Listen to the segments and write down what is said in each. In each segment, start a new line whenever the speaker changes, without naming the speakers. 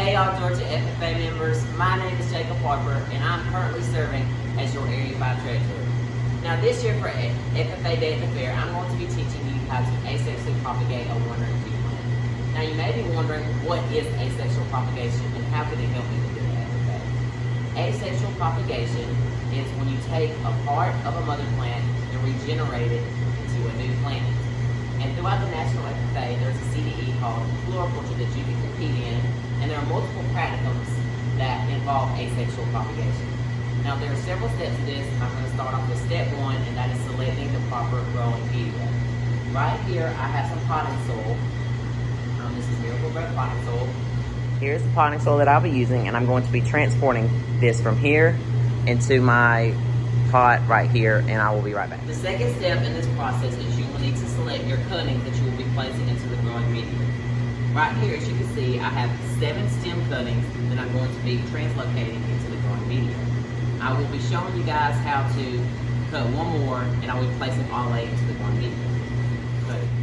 Hey y'all, Georgia FFA members, my name is Jacob Harper and I'm currently serving as your Area 5 Treasurer. Now this year for FFA Day at the Fair, I'm going to be teaching you how to asexually propagate a wandering bee plant. Now you may be wondering, what is asexual propagation and how can it help me to do it at FFA? Asexual propagation is when you take a part of a mother plant and regenerate it into a new plant. And throughout the National FFA, there's a CDE called Floriculture that you can compete in, and there are multiple practicums that involve asexual propagation. Now there are several steps to this. I'm going to start off with step 1, and that is selecting the proper growing media. Right here, I have some potting soil. This is Miracle-Gro potting soil. Here's the potting soil that I'll be using, and I'm going to be transporting this from here into my pot right here, and I will be right back. The second step in this process is you will need to select your cuttings that you will be placing into the growing media. Right here, as you can see, I have 7 stem cuttings that I'm going to be translocating into the growing media. I will be showing you guys how to cut one more, and I will be placing all 8 into the growing media.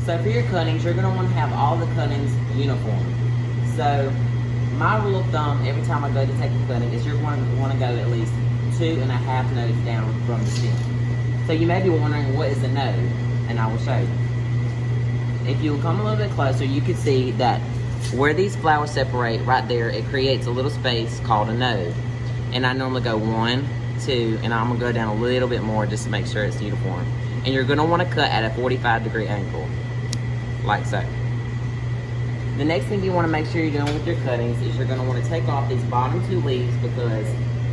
So for your cuttings, you're going to want to have all the cuttings uniform. So my rule of thumb, every time I go to take a cutting, is you're going to want to go at least 2.5 nodes down from the stem. So you may be wondering, what is a node? And I will show you. If you come a little bit closer, you can see that where these flowers separate right there, it creates a little space called a node. And I normally go 1, 2, and I'm gonna go down a little bit more just to make sure it's uniform. And you're gonna wanna cut at a 45-degree angle, like so. The next thing you wanna make sure you're doing with your cuttings is you're gonna wanna take off these bottom 2 leaves, because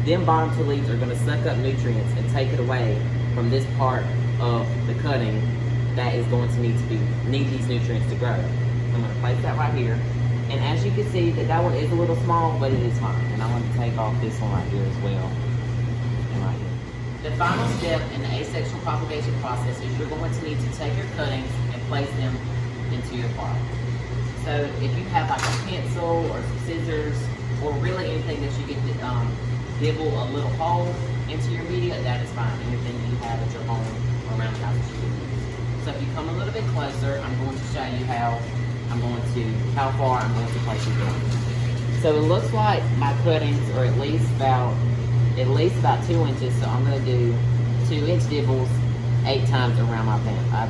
them bottom 2 leaves are gonna suck up nutrients and take it away from this part of the cutting that is going to need these nutrients to grow. So I'm gonna place that right here. And as you can see, that one is a little small, but it is fine. And I'm gonna take off this one right here as well, and right here. The final step in the asexual propagation process is you're going to need to take your cuttings and place them into your pot. So if you have like a pencil or some scissors, or really anything that you can dibble a little hole into your media, that is fine. Anything that you have at your home or around the house that you can use. So if you come a little bit closer, I'm going to show you how far I'm going to place your cuttings. So it looks like my cuttings are at least about 2 inches. So I'm going to do 2-inch dibbles 8 times around my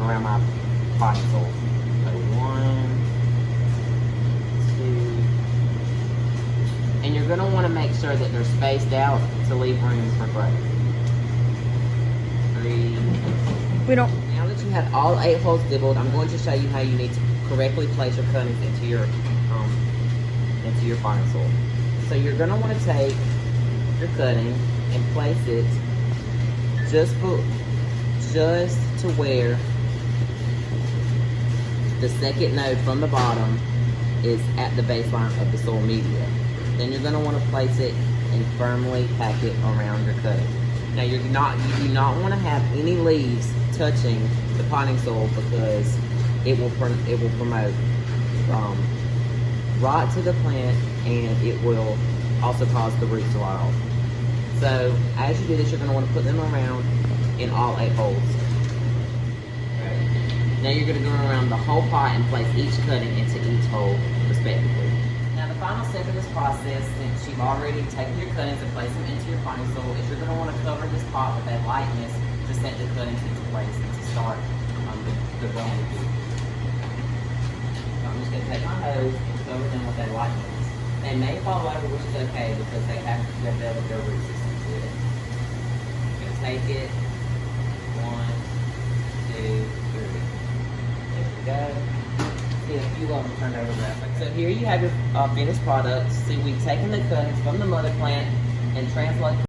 around my potting soil. So 1, 2, and you're going to want to make sure that they're spaced out to leave room for growth. 3. Now that you have all 8 holes dibbled, I'm going to show you how you need to correctly place your cuttings into your potting soil. So you're going to want to take your cutting and place it just to where the second node from the bottom is at the baseline of the soil media. Then you're going to want to place it and firmly pack it around your cutting. Now you do not want to have any leaves touching the potting soil, because it will promote rot to the plant, and it will also cause the roots to rot off. So as you do this, you're going to want to put them around in all 8 holes. Okay. Now you're going to go around the whole pot and place each cutting into each hole respectively. Now the final step in this process, since you've already taken your cuttings and placed them into your potting soil, is you're going to want to cover this pot with that lightness to set the cuttings into place and to start the growing. So I'm just going to take my hose and cover them with that lightness. They may fall over, which is okay, because they have to develop their root system to it. I'm going to take it. 1, 2, 3. There we go. See a few of them turned over there. So here you have your finished product. See, we've taken the cuttings from the mother plant and translated